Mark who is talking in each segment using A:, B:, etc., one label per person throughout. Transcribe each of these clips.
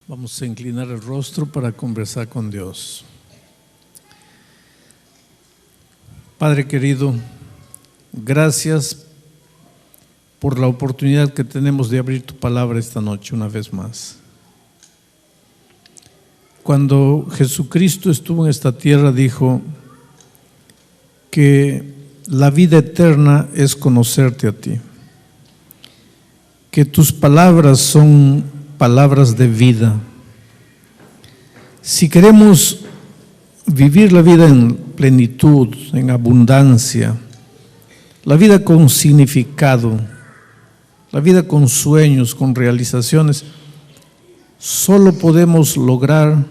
A: Vamos a inclinar el rostro para conversar con Dios. Padre querido, gracias por la oportunidad que tenemos de abrir tu palabra esta noche una vez más. Cuando Jesucristo estuvo en esta tierra dijo que la vida eterna es conocerte a ti, que tus palabras son palabras de vida. Si queremos vivir la vida en plenitud, en abundancia, la vida con significado, la vida con sueños, con realizaciones, solo podemos lograr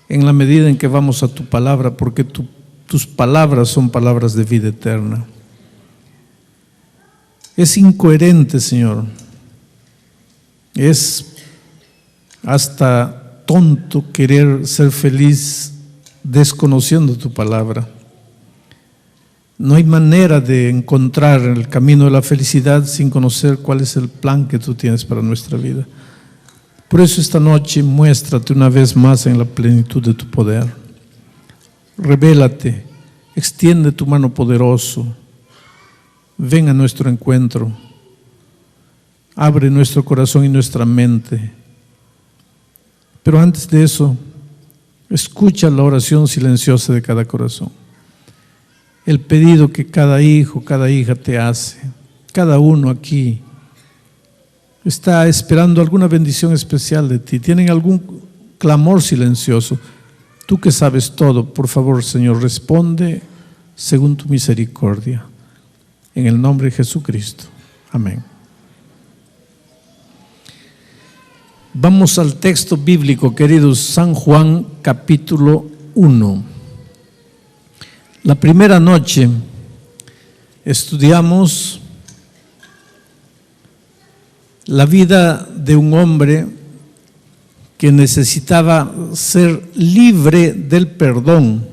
A: en la medida en que vamos a tu palabra, porque tus palabras son palabras de vida eterna. Es incoherente, Señor. Es hasta tonto querer ser feliz desconociendo tu palabra. No hay manera de encontrar el camino de la felicidad sin conocer cuál es el plan que tú tienes para nuestra vida. Por eso esta noche muéstrate una vez más en la plenitud de tu poder. Revélate, extiende tu mano poderoso, ven a nuestro encuentro. Abre nuestro corazón y nuestra mente. Pero antes de eso, escucha la oración silenciosa de cada corazón. El pedido que cada hijo, cada hija te hace. Cada uno aquí está esperando alguna bendición especial de ti. Tienen algún clamor silencioso. Tú que sabes todo, por favor, Señor, responde según tu misericordia. En el nombre de Jesucristo. Amén. Vamos al texto bíblico, queridos, San Juan capítulo 1. La primera noche estudiamos la vida de un hombre que necesitaba ser libre del perdón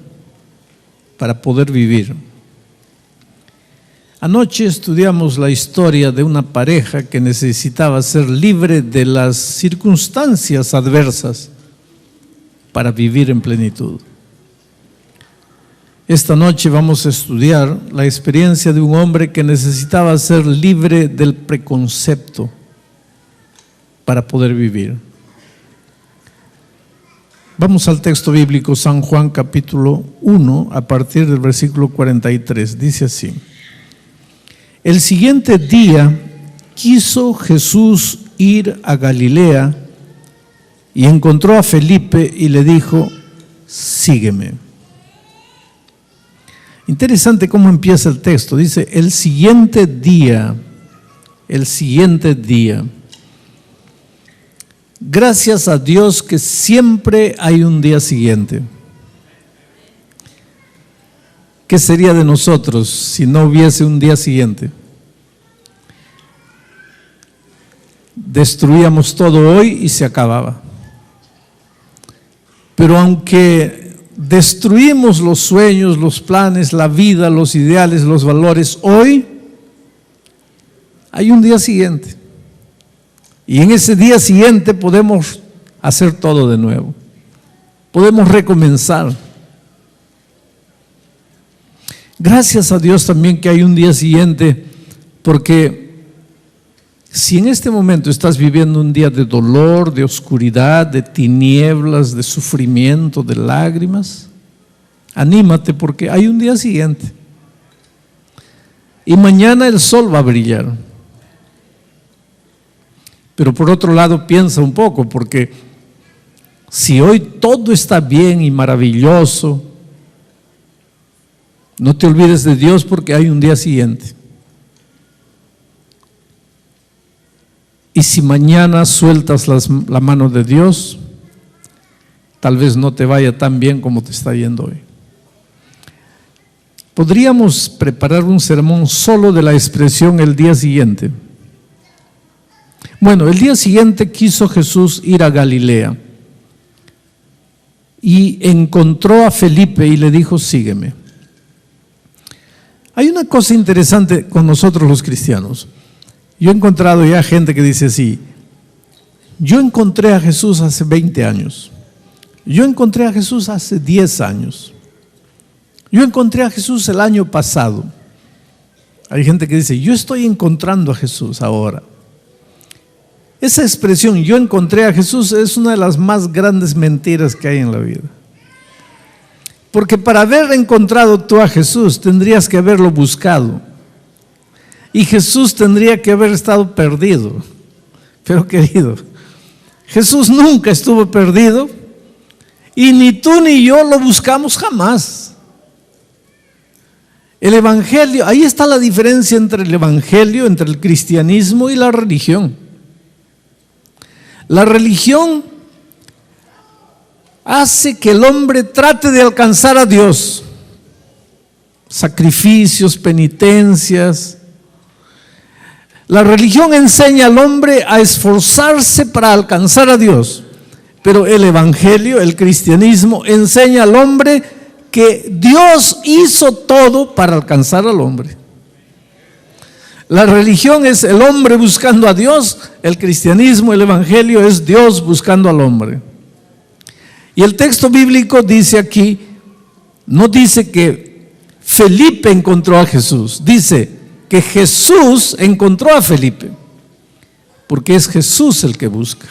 A: para poder vivir. Anoche estudiamos la historia de una pareja que necesitaba ser libre de las circunstancias adversas para vivir en plenitud. Esta noche vamos a estudiar la experiencia de un hombre que necesitaba ser libre del preconcepto para poder vivir. Vamos al texto bíblico, San Juan capítulo 1, a partir del versículo 43. Dice así: El siguiente día quiso Jesús ir a Galilea y encontró a Felipe y le dijo: sígueme. Interesante cómo empieza el texto. Dice, el siguiente día. Gracias a Dios que siempre hay un día siguiente. ¿Qué sería de nosotros si no hubiese un día siguiente? Destruíamos todo hoy y se acababa. Pero aunque destruimos los sueños, los planes, la vida, los ideales, los valores, hoy hay un día siguiente. Y en ese día siguiente podemos hacer todo de nuevo. Podemos recomenzar. Gracias a Dios también que hay un día siguiente, porque si en este momento estás viviendo un día de dolor, de oscuridad, de tinieblas, de sufrimiento, de lágrimas, anímate porque hay un día siguiente. Y mañana el sol va a brillar. Pero por otro lado piensa un poco, porque si hoy todo está bien y maravilloso, no te olvides de Dios porque hay un día siguiente. Y si mañana sueltas la mano de Dios, tal vez no te vaya tan bien como te está yendo hoy. Podríamos preparar un sermón solo de la expresión el día siguiente. Bueno, el día siguiente quiso Jesús ir a Galilea y encontró a Felipe y le dijo: sígueme. Hay una cosa interesante con nosotros los cristianos. Yo he encontrado ya gente que dice así: Yo encontré a Jesús hace 20 años. Yo encontré a Jesús hace 10 años. Yo encontré a Jesús el año pasado. Hay gente que dice, yo estoy encontrando a Jesús ahora. Esa expresión, yo encontré a Jesús, es una de las más grandes mentiras que hay en la vida. Porque para haber encontrado tú a Jesús, tendrías que haberlo buscado. Y Jesús tendría que haber estado perdido. Pero querido, Jesús nunca estuvo perdido y ni tú ni yo lo buscamos jamás. El evangelio, ahí está la diferencia entre el evangelio, entre el cristianismo y la religión. La religión hace que el hombre trate de alcanzar a Dios. Sacrificios, penitencias. La religión enseña al hombre a esforzarse para alcanzar a Dios, pero el evangelio, el cristianismo, enseña al hombre que Dios hizo todo para alcanzar al hombre. La religión es el hombre buscando a Dios, el cristianismo, el evangelio es Dios buscando al hombre. Y el texto bíblico dice aquí, no dice que Felipe encontró a Jesús, dice que Jesús encontró a Felipe, porque es Jesús el que busca.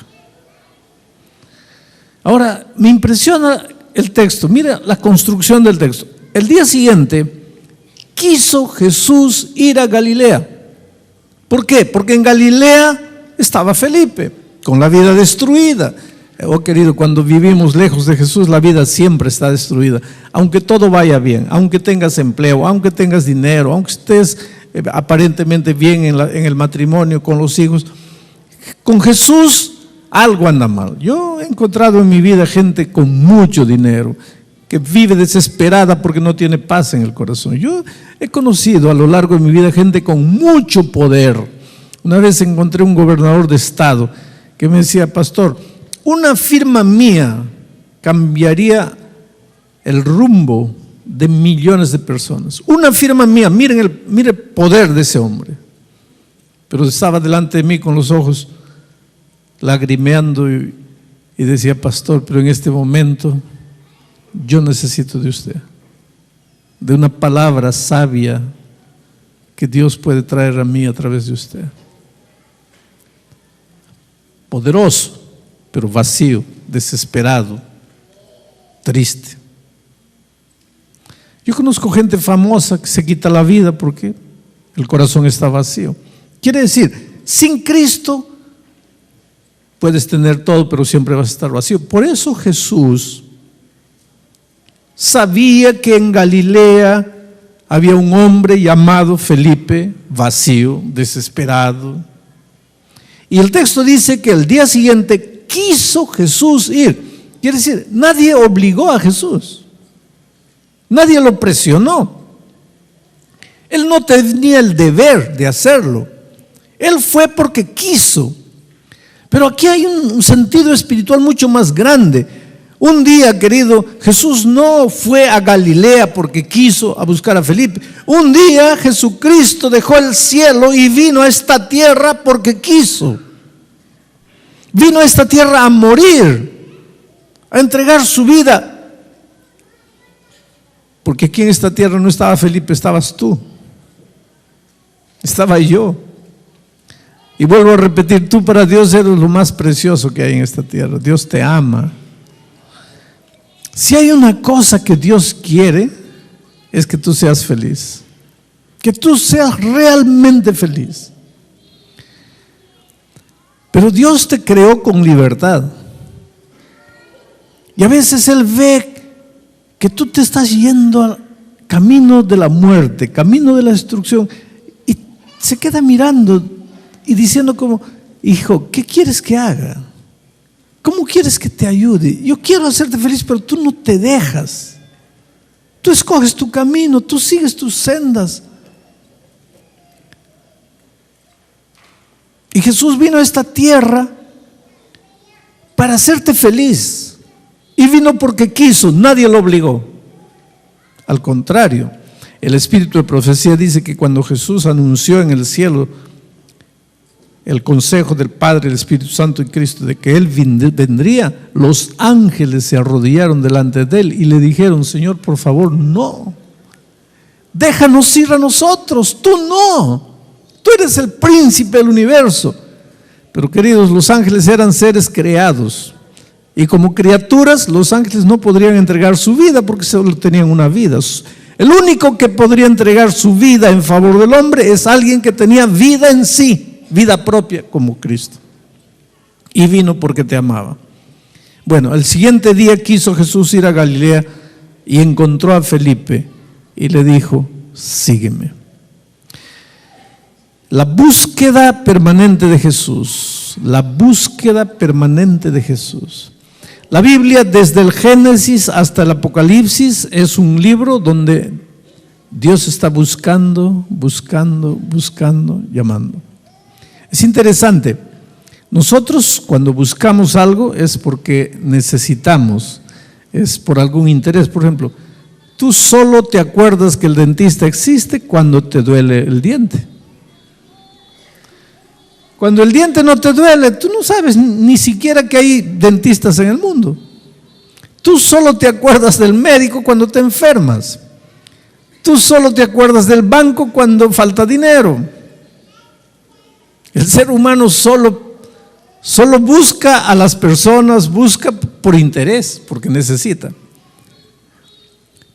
A: Ahora, me impresiona el texto, mira la construcción del texto. El día siguiente quiso Jesús ir a Galilea. ¿Por qué? Porque en Galilea estaba Felipe, con la vida destruida. Oh querido, cuando vivimos lejos de Jesús, la vida siempre está destruida. Aunque todo vaya bien, aunque tengas empleo, aunque tengas dinero, aunque estés aparentemente bien en el matrimonio, con los hijos, con Jesús algo anda mal. Yo he encontrado en mi vida gente con mucho dinero, que vive desesperada porque no tiene paz en el corazón. Yo he conocido a lo largo de mi vida gente con mucho poder. Una vez encontré un gobernador de estado que me decía, pastor, una firma mía cambiaría el rumbo de millones de personas. Una firma mía, mire el poder de ese hombre. Pero estaba delante de mí con los ojos lagrimeando y decía, pastor, pero en este momento yo necesito de usted, de una palabra sabia que Dios puede traer a mí a través de usted. Poderoso, pero vacío, desesperado, triste. Yo conozco gente famosa que se quita la vida porque el corazón está vacío. Quiere decir, sin Cristo puedes tener todo, pero siempre vas a estar vacío. Por eso Jesús sabía que en Galilea había un hombre llamado Felipe, vacío, desesperado. Y el texto dice que el día siguiente quiso Jesús ir. Quiere decir, nadie obligó a Jesús. Nadie lo presionó. Él no tenía el deber de hacerlo. Él fue porque quiso. Pero aquí hay un sentido espiritual mucho más grande. Un día, querido, Jesús no fue a Galilea porque quiso a buscar a Felipe. Un día Jesucristo dejó el cielo y vino a esta tierra porque quiso. Vino a esta tierra a morir, a entregar su vida. Porque aquí en esta tierra no estaba Felipe, estabas tú. Estaba yo. Y vuelvo a repetir, tú para Dios eres lo más precioso que hay en esta tierra. Dios te ama. Si hay una cosa que Dios quiere, es que tú seas feliz. Que tú seas realmente feliz. Pero Dios te creó con libertad. Y a veces Él ve que tú te estás yendo al camino de la muerte, camino de la destrucción, y se queda mirando y diciendo como, hijo, ¿qué quieres que haga? ¿Cómo quieres que te ayude? Yo quiero hacerte feliz, pero tú no te dejas. Tú escoges tu camino, tú sigues tus sendas. Y Jesús vino a esta tierra para hacerte feliz. Y vino porque quiso, nadie lo obligó. Al contrario, el espíritu de profecía dice que cuando Jesús anunció en el cielo el consejo del Padre, el Espíritu Santo y Cristo, de que Él vendría, los ángeles se arrodillaron delante de Él y le dijeron: Señor, por favor, no, déjanos ir a nosotros, tú no, tú eres el príncipe del universo. Pero queridos, los ángeles eran seres creados, y como criaturas los ángeles no podrían entregar su vida porque solo tenían una vida. El único que podría entregar su vida en favor del hombre es alguien que tenía vida en sí, vida propia, como Cristo, y vino porque te amaba. Bueno, el siguiente día quiso Jesús ir a Galilea y encontró a Felipe y le dijo: sígueme. La búsqueda permanente de Jesús, la búsqueda permanente de Jesús. La Biblia, desde el Génesis hasta el Apocalipsis, es un libro donde Dios está buscando, buscando, buscando, llamando. Es interesante, nosotros cuando buscamos algo es porque necesitamos, es por algún interés. Por ejemplo, tú solo te acuerdas que el dentista existe cuando te duele el diente. Cuando el diente no te duele, tú no sabes ni siquiera que hay dentistas en el mundo. Tú solo te acuerdas del médico cuando te enfermas. Tú solo te acuerdas del banco cuando falta dinero. El ser humano solo busca a las personas, busca por interés, porque necesita.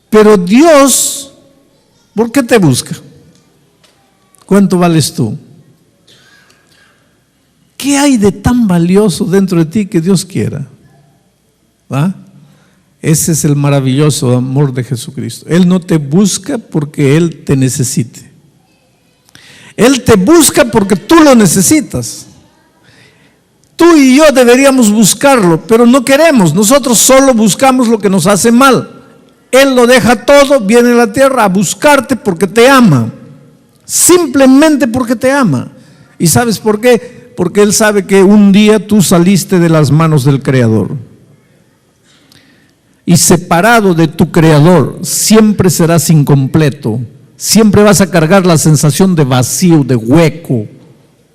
A: Pero Dios, ¿por qué te busca? ¿Cuánto vales tú? ¿Qué hay de tan valioso dentro de ti que Dios quiera? ¿Ah? Ese es el maravilloso amor de Jesucristo. Él no te busca porque Él te necesite. Él te busca porque tú lo necesitas. Tú y yo deberíamos buscarlo, pero no queremos. Nosotros solo buscamos lo que nos hace mal. Él lo deja todo, viene a la tierra a buscarte porque te ama. Simplemente porque te ama. ¿Y sabes por qué? Porque Él sabe que un día tú saliste de las manos del Creador. Y separado de tu Creador, siempre serás incompleto. Siempre vas a cargar la sensación de vacío, de hueco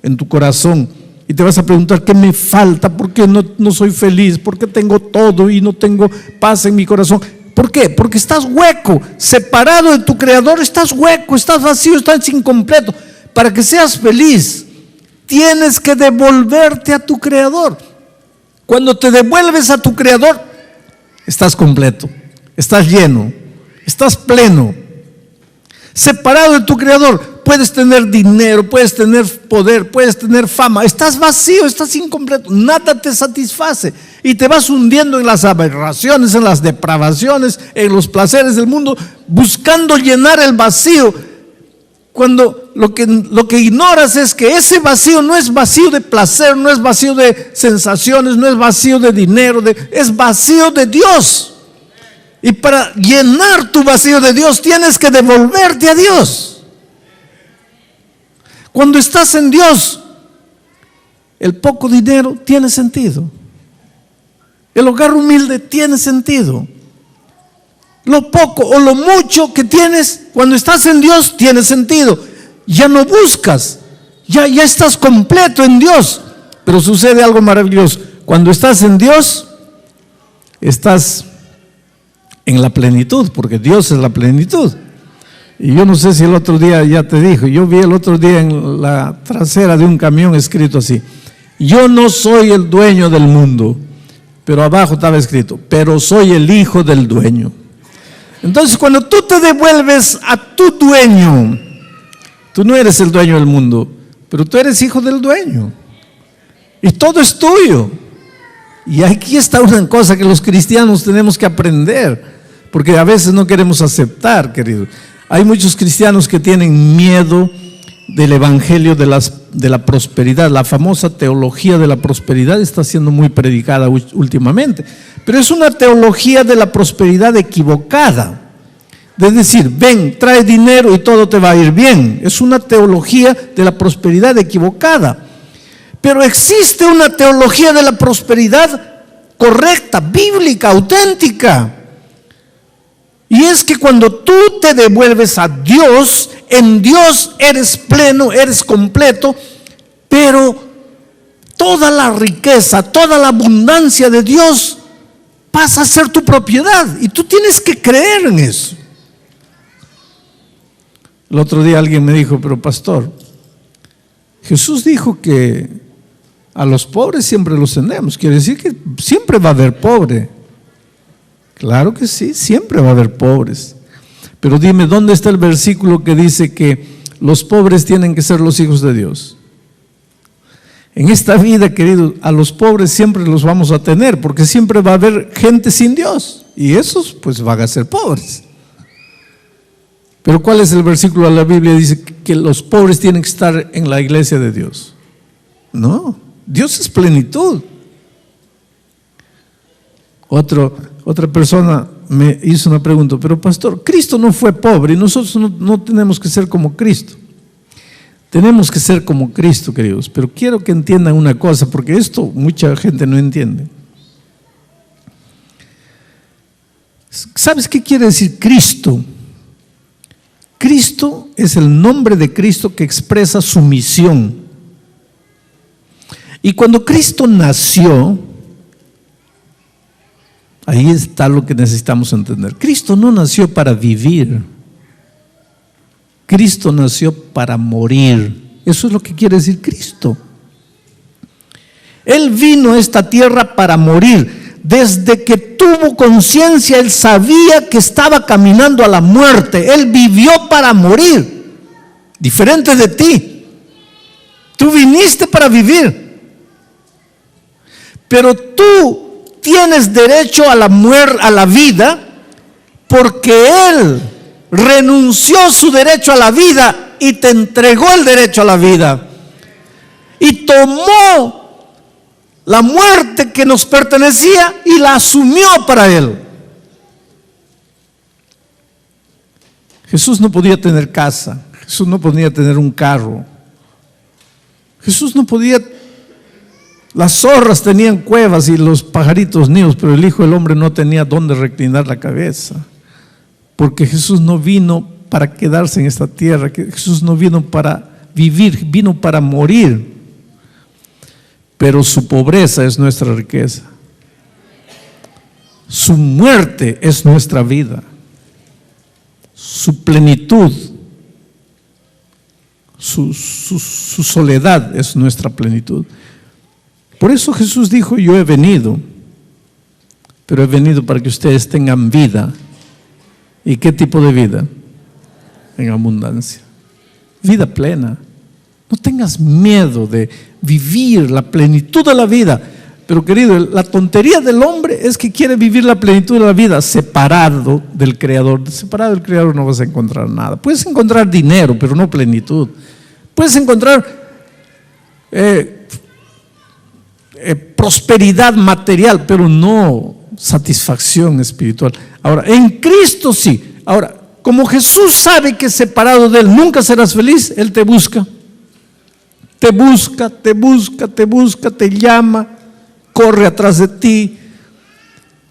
A: en tu corazón. Y te vas a preguntar: ¿qué me falta? ¿Por qué no soy feliz? ¿Por qué tengo todo y no tengo paz en mi corazón? ¿Por qué? Porque estás hueco. Separado de tu Creador, estás hueco, estás vacío, estás incompleto. Para que seas feliz, tienes que devolverte a tu Creador. Cuando te devuelves a tu Creador, estás completo, estás lleno, estás pleno. Separado de tu Creador, puedes tener dinero, puedes tener poder, puedes tener fama. Estás vacío, estás incompleto, nada te satisface. Y te vas hundiendo en las aberraciones, en las depravaciones, en los placeres del mundo, buscando llenar el vacío. Cuando lo que ignoras es que ese vacío no es vacío de placer, no es vacío de sensaciones, no es vacío de dinero, es vacío de Dios. Y para llenar tu vacío de Dios tienes que devolverte a Dios. Cuando estás en Dios, el poco dinero tiene sentido. El hogar humilde tiene sentido. Lo poco o lo mucho que tienes cuando estás en Dios tiene sentido. Ya no buscas, ya estás completo en Dios. Pero sucede algo maravilloso: cuando estás en Dios, estás en la plenitud, porque Dios es la plenitud. Y yo no sé si el otro día ya te dijo, yo vi el otro día en la trasera de un camión escrito así: yo no soy el dueño del mundo, pero abajo estaba escrito: pero soy el hijo del dueño. Entonces, cuando tú te devuelves a tu dueño, tú no eres el dueño del mundo, pero tú eres hijo del dueño. Y todo es tuyo. Y aquí está una cosa que los cristianos tenemos que aprender, porque a veces no queremos aceptar, querido. Hay muchos cristianos que tienen miedo del evangelio de la prosperidad. La famosa teología de la prosperidad está siendo muy predicada últimamente, pero es una teología de la prosperidad equivocada. Es decir, ven, trae dinero y todo te va a ir bien. Es una teología de la prosperidad equivocada. Pero existe una teología de la prosperidad correcta, bíblica, auténtica. Y es que cuando tú te devuelves a Dios, en Dios eres pleno, eres completo, Pero toda la riqueza, toda la abundancia de Dios pasa a ser tu propiedad y tú tienes que creer en eso. El otro día alguien me dijo, pero pastor, Jesús dijo que a los pobres siempre los tenemos. Quiere decir que siempre va a haber pobre. Claro que sí, siempre va a haber pobres. Pero dime, ¿dónde está el versículo que dice que los pobres tienen que ser los hijos de Dios? En esta vida, queridos, a los pobres siempre los vamos a tener, porque siempre va a haber gente sin Dios, y esos pues van a ser pobres. Pero ¿cuál es el versículo de la Biblia? Dice que los pobres tienen que estar en la iglesia de Dios. No, Dios es plenitud. Otra persona me hizo una pregunta, pero pastor, Cristo no fue pobre y nosotros no tenemos que ser como Cristo. Tenemos que ser como Cristo, queridos, pero quiero que entiendan una cosa, porque esto mucha gente no entiende. ¿Sabes qué quiere decir Cristo? Cristo es el nombre de Cristo que expresa su misión. Y cuando Cristo nació, ahí está lo que necesitamos entender. Cristo no nació para vivir. Cristo nació para morir. Eso es lo que quiere decir Cristo. Él vino a esta tierra para morir. Desde que tuvo conciencia, Él sabía que estaba caminando a la muerte. Él vivió para morir. Diferente de ti. Tú viniste para vivir. Pero tú tienes derecho a la vida, porque Él renunció su derecho a la vida y te entregó el derecho a la vida. Y tomó la muerte que nos pertenecía y la asumió para Él. Jesús no podía tener casa, Jesús no podía tener un carro, Jesús no podía. Las zorras tenían cuevas y los pajaritos nidos, pero el Hijo del Hombre no tenía dónde reclinar la cabeza, porque Jesús no vino para quedarse en esta tierra, Jesús no vino para vivir, vino para morir. Pero su pobreza es nuestra riqueza, su muerte es nuestra vida, su plenitud, su soledad es nuestra plenitud. Por eso Jesús dijo: yo he venido, pero he venido para que ustedes tengan vida. ¿Y qué tipo de vida? En abundancia, vida plena. No tengas miedo de vivir la plenitud de la vida. Pero querido, la tontería del hombre es que quiere vivir la plenitud de la vida separado del Creador. Separado del Creador no vas a encontrar nada. Puedes encontrar dinero, pero no plenitud. Puedes encontrar prosperidad material, pero no satisfacción espiritual. Ahora, en Cristo sí. Ahora, como Jesús sabe que separado de Él nunca serás feliz, Él te busca. Te busca, te busca, te busca, te llama, corre atrás de ti,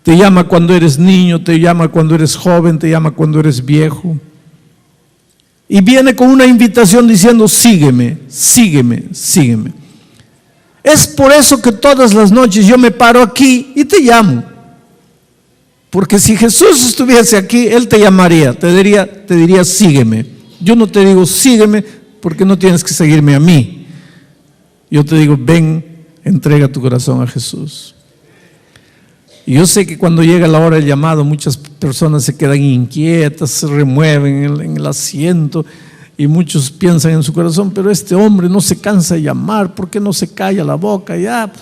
A: te llama cuando eres niño, te llama cuando eres joven, te llama cuando eres viejo. Y viene con una invitación diciendo: sígueme, sígueme, sígueme. Es por eso que todas las noches yo me paro aquí y te llamo. Porque si Jesús estuviese aquí, Él te llamaría, te diría sígueme. Yo no te digo sígueme porque no tienes que seguirme a mí. Yo te digo, ven, entrega tu corazón a Jesús. Y yo sé que cuando llega la hora del llamado, muchas personas se quedan inquietas, se remueven en el asiento y muchos piensan en su corazón: pero este hombre no se cansa de llamar, ¿por qué no se calla la boca? Ya,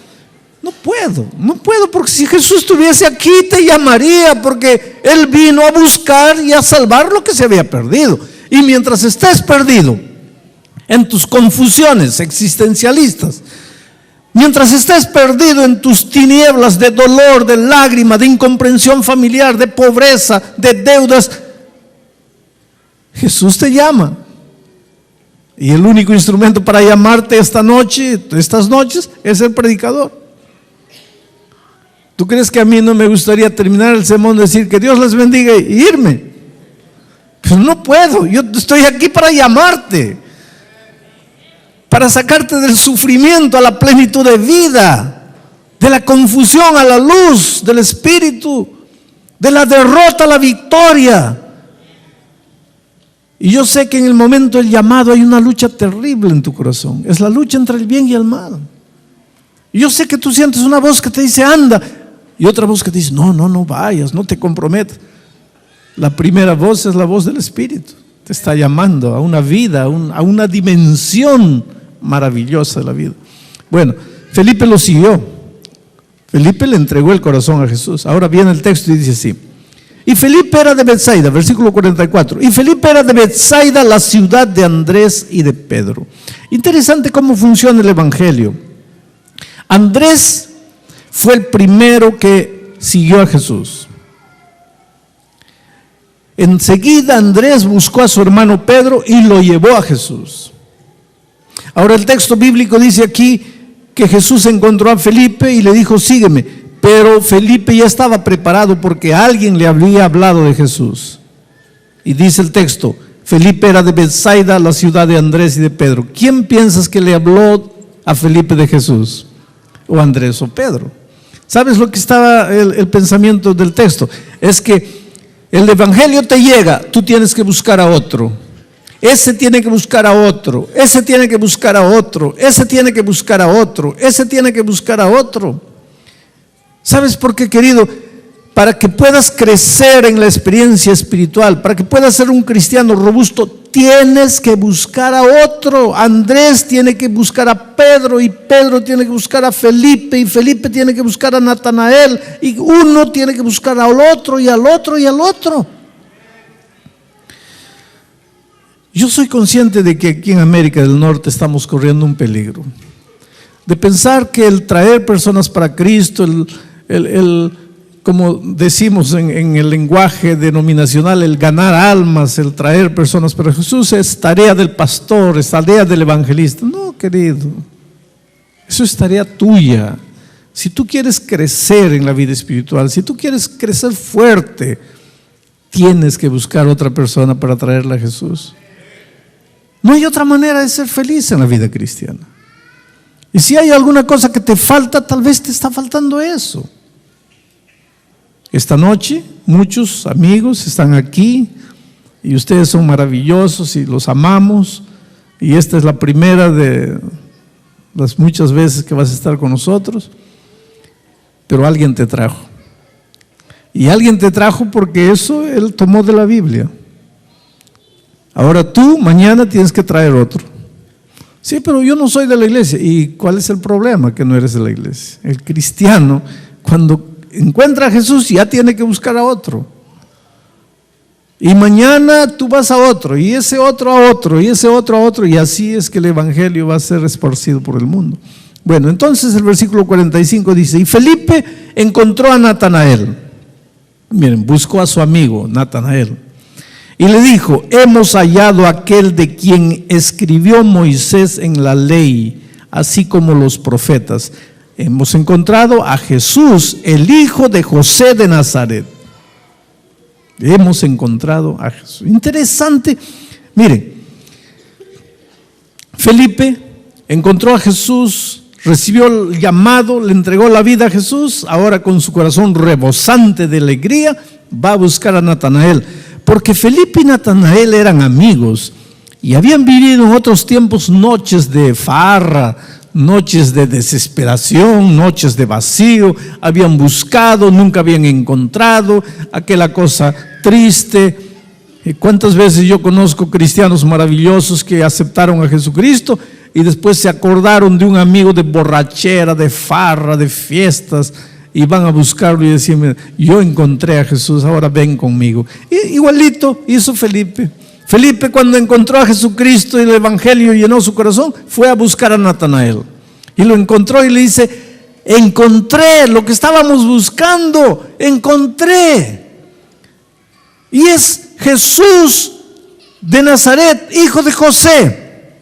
A: no puedo, porque si Jesús estuviese aquí te llamaría, porque Él vino a buscar y a salvar lo que se había perdido. Y mientras estés perdido en tus confusiones existencialistas, mientras estés perdido en tus tinieblas de dolor, de lágrima, de incomprensión familiar, de pobreza, de deudas, Jesús te llama. Y el único instrumento para llamarte estas noches, es el predicador. ¿Tú crees que a mí no me gustaría terminar el sermón, decir que Dios les bendiga e irme? Pero no puedo, yo estoy aquí para llamarte, para sacarte del sufrimiento a la plenitud de vida, de la confusión a la luz del Espíritu, de la derrota a la victoria. Y yo sé que en el momento del llamado hay una lucha terrible en tu corazón. Es la lucha entre el bien y el mal. Y yo sé que tú sientes una voz que te dice anda, y otra voz que te dice no vayas, no te comprometas. La primera voz es la voz del Espíritu. Te está llamando a una vida, a una dimensión maravillosa de la vida. Bueno, Felipe lo siguió. Felipe le entregó el corazón a Jesús. Ahora viene el texto y dice así: y Felipe era de Betsaida, versículo 44. Y Felipe era de Betsaida, la ciudad de Andrés y de Pedro. Interesante cómo funciona el evangelio. Andrés fue el primero que siguió a Jesús. Enseguida Andrés buscó a su hermano Pedro y lo llevó a Jesús. Ahora el texto bíblico dice aquí que Jesús encontró a Felipe y le dijo sígueme, pero Felipe ya estaba preparado porque alguien le había hablado de Jesús. Y dice el texto, Felipe era de Betsaida, la ciudad de Andrés y de Pedro. ¿Quién piensas que le habló a Felipe de Jesús? ¿O Andrés o Pedro? ¿Sabes lo que estaba el pensamiento del texto? Es que el evangelio te llega, tú tienes que buscar a otro. Ese tiene que buscar a otro. Ese tiene que buscar a otro. Ese tiene que buscar a otro. Ese tiene que buscar a otro. ¿Sabes por qué, querido? Para que puedas crecer en la experiencia espiritual, para que puedas ser un cristiano robusto, tienes que buscar a otro. Andrés tiene que buscar a Pedro, y Pedro tiene que buscar a Felipe, y Felipe tiene que buscar a Natanael, y uno tiene que buscar al otro, y al otro, y al otro. Yo soy consciente de que aquí en América del Norte estamos corriendo un peligro, de pensar que el traer personas para Cristo, como decimos en el lenguaje denominacional, el ganar almas, el traer personas para Jesús es tarea del pastor, es tarea del evangelista. No, querido, eso es tarea tuya. Si tú quieres crecer en la vida espiritual, si tú quieres crecer fuerte, tienes que buscar otra persona para traerla a Jesús. No hay otra manera de ser feliz en la vida cristiana. Y si hay alguna cosa que te falta, tal vez te está faltando eso. Esta noche muchos amigos están aquí y ustedes son maravillosos y los amamos, y esta es la primera de las muchas veces que vas a estar con nosotros, pero alguien te trajo, y alguien te trajo porque eso él tomó de la Biblia. Ahora tú mañana tienes que traer otro. Sí, pero yo no soy de la iglesia. ¿Y cuál es el problema? Que no eres de la iglesia. El cristiano, cuando encuentra a Jesús, ya tiene que buscar a otro. Y mañana tú vas a otro, y ese otro a otro, y ese otro a otro, y así es que el evangelio va a ser esparcido por el mundo. Bueno, entonces el versículo 45 dice, y Felipe encontró a Natanael. Miren, buscó a su amigo Natanael. Y le dijo, hemos hallado a aquel de quien escribió Moisés en la ley, así como los profetas. Hemos encontrado a Jesús, el hijo de José de Nazaret. Hemos encontrado a Jesús. Interesante. Miren, Felipe encontró a Jesús, recibió el llamado, le entregó la vida a Jesús. Ahora con su corazón rebosante de alegría va a buscar a Natanael. Porque Felipe y Natanael eran amigos y habían vivido en otros tiempos noches de farra, noches de desesperación, noches de vacío. Habían buscado, nunca habían encontrado, aquella cosa triste. ¿Cuántas veces yo conozco cristianos maravillosos que aceptaron a Jesucristo y después se acordaron de un amigo de borrachera, de farra, de fiestas, y van a buscarlo y decirme, yo encontré a Jesús, ahora ven conmigo? Y igualito hizo Felipe. Felipe, cuando encontró a Jesucristo y el evangelio llenó su corazón, fue a buscar a Natanael y lo encontró y le dice, encontré lo que estábamos buscando, encontré, y es Jesús de Nazaret, hijo de José.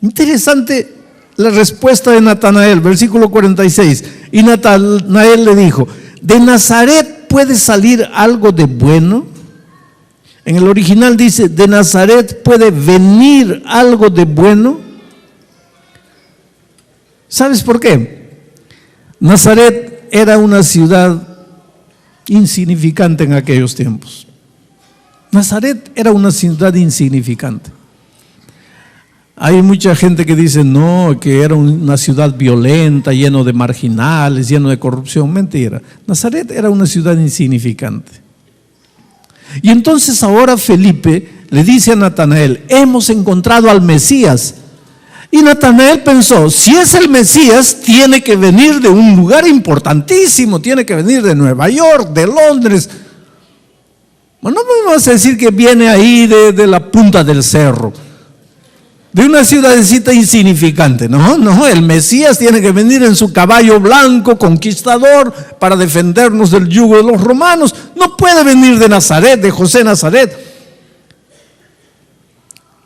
A: Interesante la respuesta de Natanael, versículo 46. Y Natanael le dijo, ¿de Nazaret puede salir algo de bueno? En el original dice, ¿de Nazaret puede venir algo de bueno? ¿Sabes por qué? Nazaret era una ciudad insignificante en aquellos tiempos. Nazaret era una ciudad insignificante. Hay mucha gente que dice, no, que era una ciudad violenta, lleno de marginales, lleno de corrupción. Mentira. Nazaret era una ciudad insignificante. Y entonces ahora Felipe le dice a Natanael, hemos encontrado al Mesías. Y Natanael pensó, si es el Mesías, tiene que venir de un lugar importantísimo, tiene que venir de Nueva York, de Londres. Bueno, no me vas a decir que viene ahí de la punta del cerro, de una ciudadcita insignificante. No, el Mesías tiene que venir en su caballo blanco, conquistador, para defendernos del yugo de los romanos. No puede venir de Nazaret, de José Nazaret.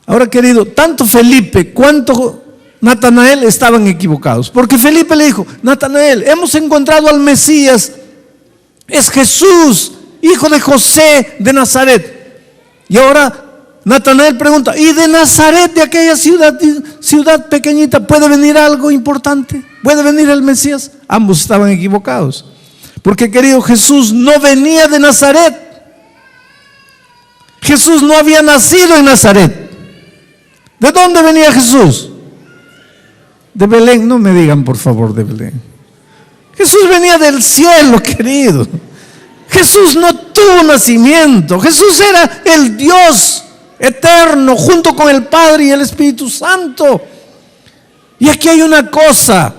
A: Ahora, querido, tanto Felipe cuanto Natanael estaban equivocados, porque Felipe le dijo, Natanael, hemos encontrado al Mesías, es Jesús, hijo de José de Nazaret. Y ahora Natanael pregunta, ¿y de Nazaret, de aquella ciudad pequeñita, puede venir algo importante? ¿Puede venir el Mesías? Ambos estaban equivocados, porque, querido, Jesús no venía de Nazaret. Jesús no había nacido en Nazaret. ¿De dónde venía Jesús? De Belén. No me digan, por favor, de Belén. Jesús venía del cielo, querido. Jesús no tuvo nacimiento. Jesús era el Dios eterno junto con el Padre y el Espíritu Santo. Y aquí hay una cosa: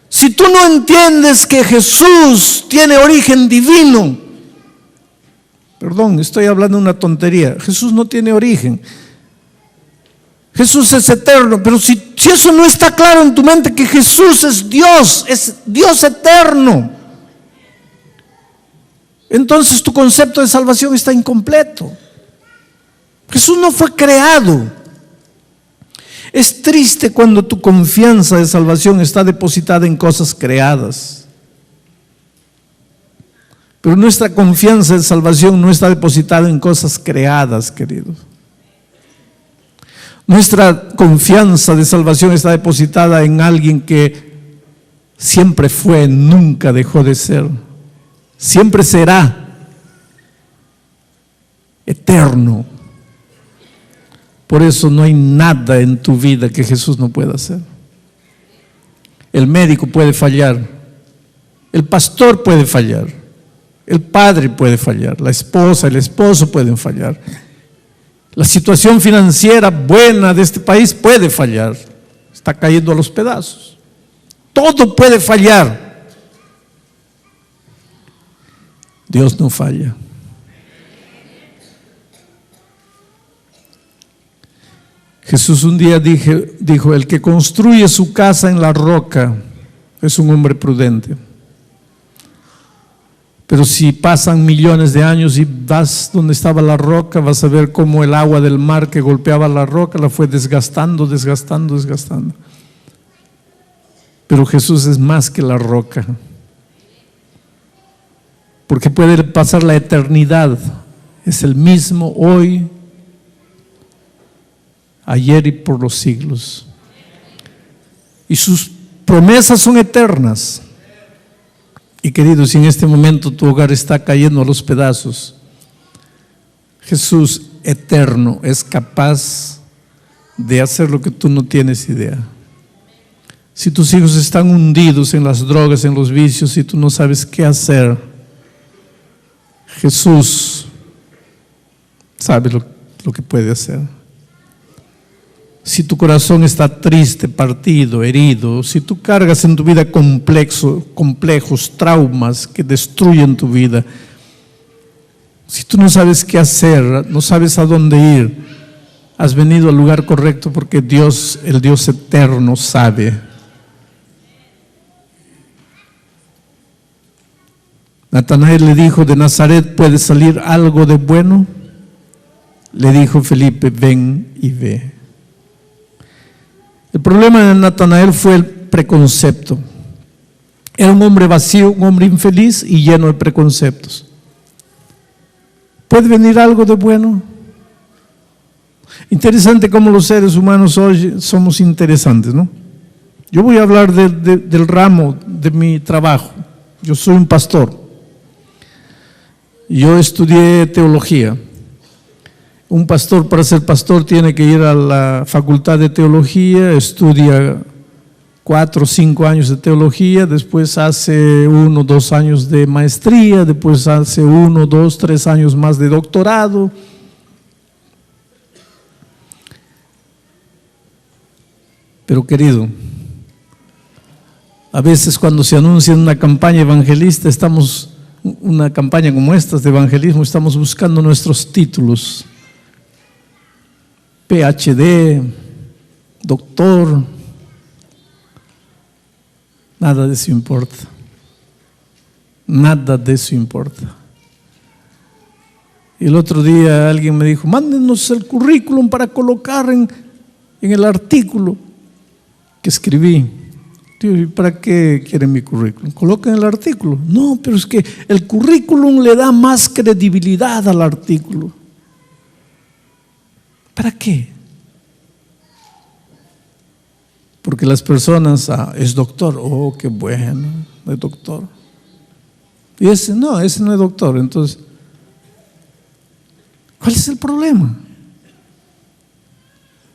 A: si tú no entiendes que Jesús tiene origen divino, perdón, estoy hablando una tontería, Jesús no tiene origen. Jesús es eterno, pero si eso no está claro en tu mente, que Jesús es Dios eterno, entonces tu concepto de salvación está incompleto. Jesús no fue creado. Es triste cuando tu confianza de salvación está depositada en cosas creadas. Pero nuestra confianza de salvación no está depositada en cosas creadas, queridos. Nuestra confianza de salvación está depositada en alguien que siempre fue, nunca dejó de ser, siempre será eterno. Por eso no hay nada en tu vida que Jesús no pueda hacer. El médico puede fallar, el pastor puede fallar, el padre puede fallar, la esposa, el esposo pueden fallar. La situación financiera buena de este país puede fallar, está cayendo a los pedazos. Todo puede fallar. Dios no falla. Jesús un día dijo, el que construye su casa en la roca es un hombre prudente. Pero si pasan millones de años y vas donde estaba la roca, vas a ver cómo el agua del mar que golpeaba la roca la fue desgastando. Pero Jesús es más que la roca, porque puede pasar la eternidad. Es el mismo hoy, ayer y por los siglos. Y sus promesas son eternas. Y queridos, si en este momento tu hogar está cayendo a los pedazos, Jesús eterno es capaz de hacer lo que tú no tienes idea. Si tus hijos están hundidos en las drogas, en los vicios, y tú no sabes qué hacer, Jesús sabe lo que puede hacer. Si tu corazón está triste, partido, herido, si tú cargas en tu vida complejos, traumas que destruyen tu vida, si tú no sabes qué hacer, no sabes a dónde ir, has venido al lugar correcto, porque Dios, el Dios eterno, sabe. Natanael le dijo, ¿de Nazaret puede salir algo de bueno? Le dijo Felipe, ven y ve. El problema de Natanael fue el preconcepto. Era un hombre vacío, un hombre infeliz y lleno de preconceptos. ¿Puede venir algo de bueno? Interesante cómo los seres humanos hoy somos interesantes, ¿no? Yo voy a hablar del ramo de mi trabajo. Yo soy un pastor. Yo estudié teología. Un pastor, para ser pastor, tiene que ir a la facultad de teología, estudia 4 o 5 años de teología, después hace 1 o 2 años de maestría, después hace 1, 2, 3 años más de doctorado. Pero querido, a veces cuando se anuncia una campaña evangelista, una campaña como esta de evangelismo, estamos buscando nuestros títulos. PhD, doctor, nada de eso importa. Nada de eso importa. Y el otro día alguien me dijo, mándenos el currículum para colocar en el artículo que escribí. ¿Y para qué quieren mi currículum? Coloquen el artículo. No, pero es que el currículum le da más credibilidad al artículo. ¿Para qué? Porque las personas, es doctor, oh, qué bueno, es doctor. Y ese no es doctor. Entonces, ¿cuál es el problema?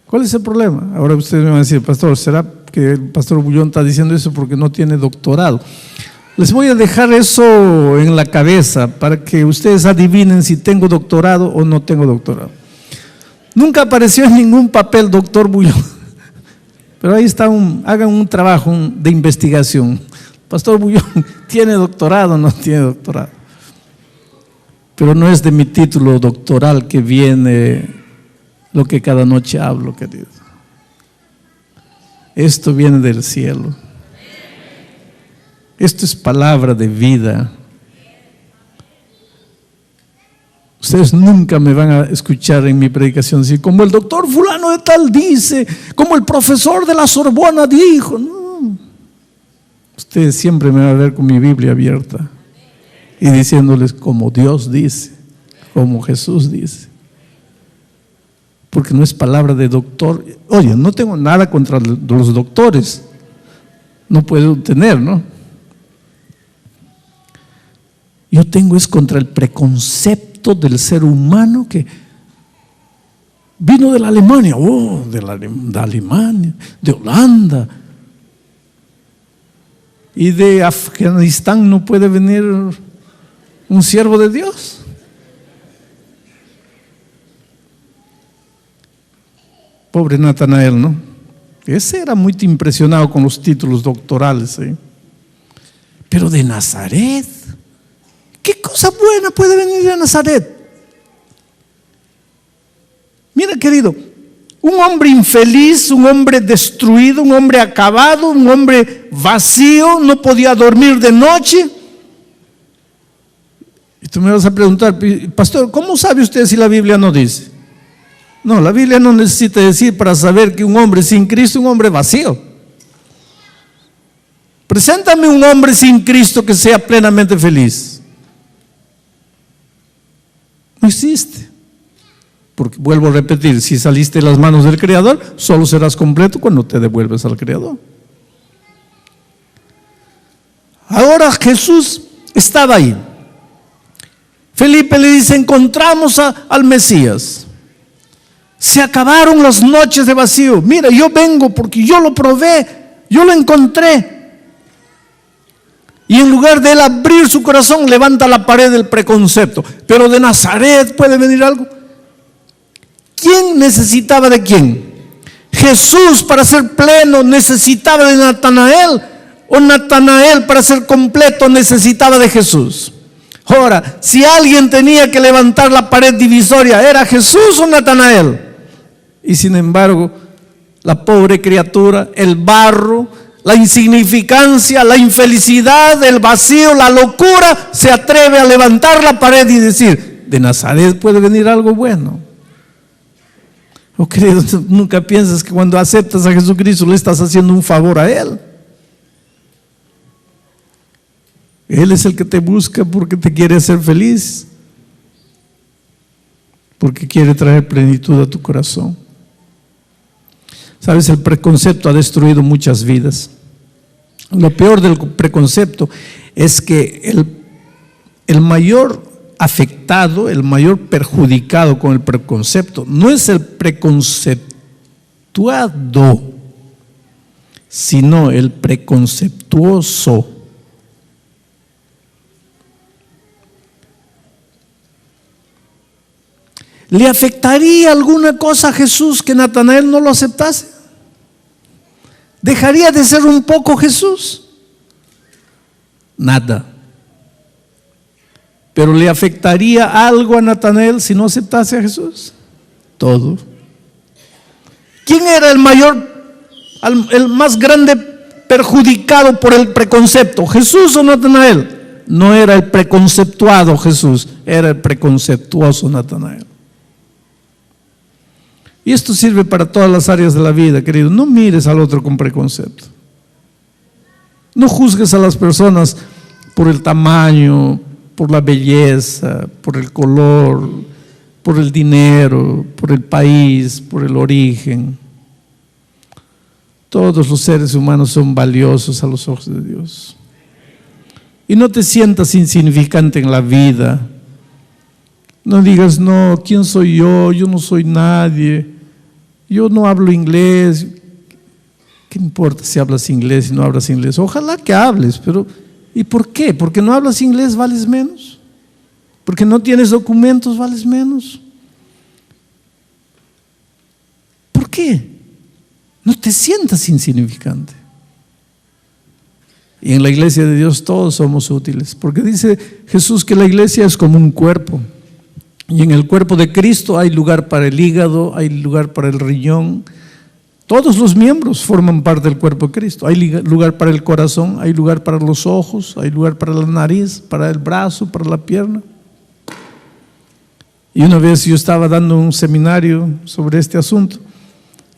A: ¿Cuál es el problema? Ahora ustedes me van a decir, pastor, ¿será que el pastor Bullón está diciendo eso porque no tiene doctorado? Les voy a dejar eso en la cabeza para que ustedes adivinen si tengo doctorado o no tengo doctorado. Nunca apareció en ningún papel doctor Bullón, pero ahí está, hagan un trabajo de investigación. Pastor Bullón, ¿tiene doctorado o no tiene doctorado? Pero no es de mi título doctoral que viene lo que cada noche hablo, querido. Esto viene del cielo. Esto es palabra de vida. Ustedes nunca me van a escuchar en mi predicación decir, como el doctor fulano de tal dice, como el profesor de la Sorbona dijo. No. Ustedes siempre me van a ver con mi Biblia abierta y diciéndoles como Dios dice, como Jesús dice. Porque no es palabra de doctor. Oye, no tengo nada contra los doctores. No puedo tener, ¿no? Yo tengo es contra el preconcepto del ser humano que vino de la Alemania, de Alemania, de Holanda, y de Afganistán no puede venir un siervo de Dios. Pobre Natanael, ¿no? Ese era muy impresionado con los títulos doctorales, ¿eh? Pero de Nazaret, ¿qué cosa buena puede venir de Nazaret? Mira, querido, un hombre infeliz, un hombre destruido, un hombre acabado, un hombre vacío, no podía dormir de noche. Y tú me vas a preguntar, pastor, ¿cómo sabe usted si la Biblia no dice? No, la Biblia no necesita decir para saber que un hombre sin Cristo es un hombre vacío. Preséntame un hombre sin Cristo que sea plenamente feliz. No existe. Porque vuelvo a repetir, si saliste de las manos del Creador, solo serás completo cuando te devuelves al Creador. Ahora Jesús estaba ahí. Felipe le dice, encontramos al Mesías. Se acabaron las noches de vacío. Mira, yo vengo porque yo lo probé, yo lo encontré. Y en lugar de él abrir su corazón, levanta la pared del preconcepto. Pero de Nazaret puede venir algo. ¿Quién necesitaba de quién? ¿Jesús para ser pleno necesitaba de Natanael? ¿O Natanael para ser completo necesitaba de Jesús? Ahora, si alguien tenía que levantar la pared divisoria, ¿era Jesús o Natanael? Y sin embargo, la pobre criatura, el barro, la insignificancia, la infelicidad, el vacío, la locura, se atreve a levantar la pared y decir, de Nazaret puede venir algo bueno. Oh, querido, nunca piensas que cuando aceptas a Jesucristo le estás haciendo un favor a Él. Él es el que te busca porque te quiere hacer feliz, porque quiere traer plenitud a tu corazón. Sabes, el preconcepto ha destruido muchas vidas. Lo peor del preconcepto es que el mayor afectado, el mayor perjudicado con el preconcepto no es el preconceptuado, sino el preconceptuoso. ¿Le afectaría alguna cosa a Jesús que Natanael no lo aceptase? ¿Dejaría de ser un poco Jesús? Nada. ¿Pero le afectaría algo a Natanael si no aceptase a Jesús? Todo. ¿Quién era el más grande perjudicado por el preconcepto? ¿Jesús o Natanael? No era el preconceptuado Jesús, era el preconceptuoso Natanael. Y esto sirve para todas las áreas de la vida, querido. No mires al otro con preconcepto. No juzgues a las personas por el tamaño, por la belleza, por el color, por el dinero, por el país, por el origen. Todos los seres humanos son valiosos a los ojos de Dios. Y no te sientas insignificante en la vida. No digas, no, ¿quién soy yo? Yo no soy nadie. Yo no hablo inglés. ¿Qué importa si hablas inglés y no hablas inglés? Ojalá que hables, pero ¿y por qué? ¿Porque no hablas inglés vales menos? ¿Porque no tienes documentos vales menos? ¿Por qué? No te sientas insignificante. Y en la iglesia de Dios todos somos útiles, porque dice Jesús que la iglesia es como un cuerpo. Y en el cuerpo de Cristo hay lugar para el hígado, hay lugar para el riñón. Todos los miembros forman parte del cuerpo de Cristo. Hay lugar para el corazón, hay lugar para los ojos, hay lugar para la nariz, para el brazo, para la pierna. Y una vez yo estaba dando un seminario sobre este asunto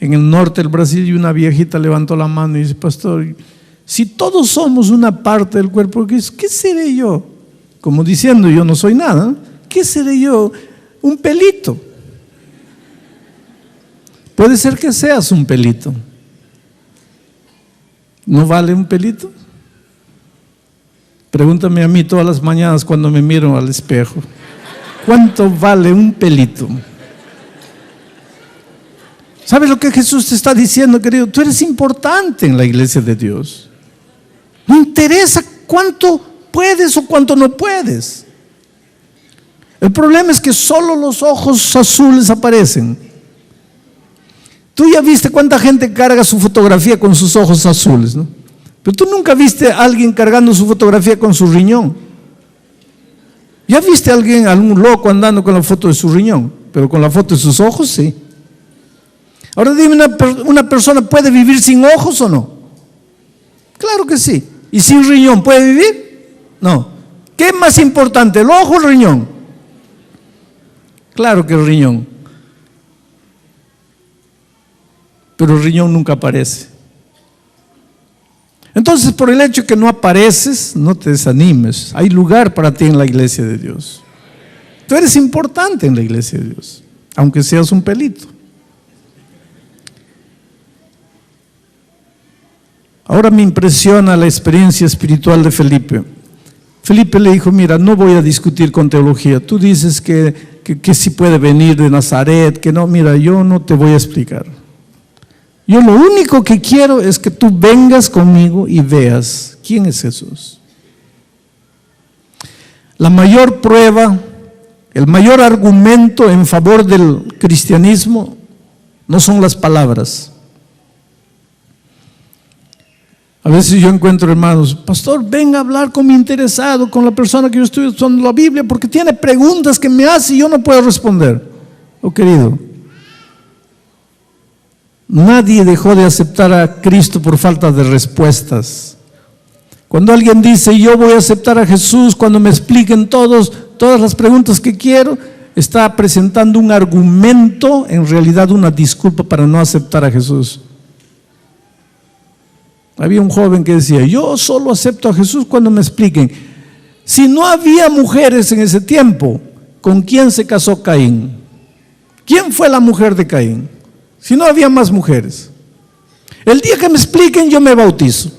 A: en el norte del Brasil y una viejita levantó la mano y dice, pastor, si todos somos una parte del cuerpo de Cristo, ¿qué seré yo? Como diciendo, yo no soy nada. ¿Qué seré yo? Un pelito. Puede ser que seas un pelito. ¿No vale un pelito? Pregúntame a mí todas las mañanas cuando me miro al espejo. ¿Cuánto vale un pelito? ¿Sabes lo que Jesús te está diciendo, querido? Tú eres importante en la iglesia de Dios. No interesa cuánto puedes o cuánto no puedes. El problema es que solo los ojos azules aparecen. Tú ya viste cuánta gente carga su fotografía con sus ojos azules, ¿no? Pero tú nunca viste a alguien cargando su fotografía con su riñón. ¿Ya viste a alguien, algún loco andando con la foto de su riñón? Pero con la foto de sus ojos, sí. Ahora dime, ¿una persona puede vivir sin ojos o no? Claro que sí. ¿Y sin riñón puede vivir? No. ¿Qué es más importante, el ojo o el riñón? Claro que el riñón. Pero el riñón nunca aparece. Entonces, por el hecho que no apareces, no te desanimes. Hay lugar para ti en la iglesia de Dios. Tú eres importante en la iglesia de Dios, aunque seas un pelito. Ahora me impresiona la experiencia espiritual de Felipe. Felipe le dijo, mira, no voy a discutir con teología. Tú dices que sí puede venir de Nazaret, que no, mira, yo no te voy a explicar. Yo lo único que quiero es que tú vengas conmigo y veas quién es Jesús. La mayor prueba, el mayor argumento en favor del cristianismo no son las palabras. A veces yo encuentro hermanos, pastor, venga a hablar con mi interesado, con la persona que yo estoy estudiando la Biblia, porque tiene preguntas que me hace y yo no puedo responder. Oh, querido, nadie dejó de aceptar a Cristo por falta de respuestas. Cuando alguien dice, yo voy a aceptar a Jesús, cuando me expliquen todas las preguntas que quiero, está presentando un argumento, en realidad una disculpa para no aceptar a Jesús. Había un joven que decía, yo solo acepto a Jesús cuando me expliquen. Si no había mujeres en ese tiempo, ¿con quién se casó Caín? ¿Quién fue la mujer de Caín? Si no había más mujeres. El día que me expliquen, yo me bautizo.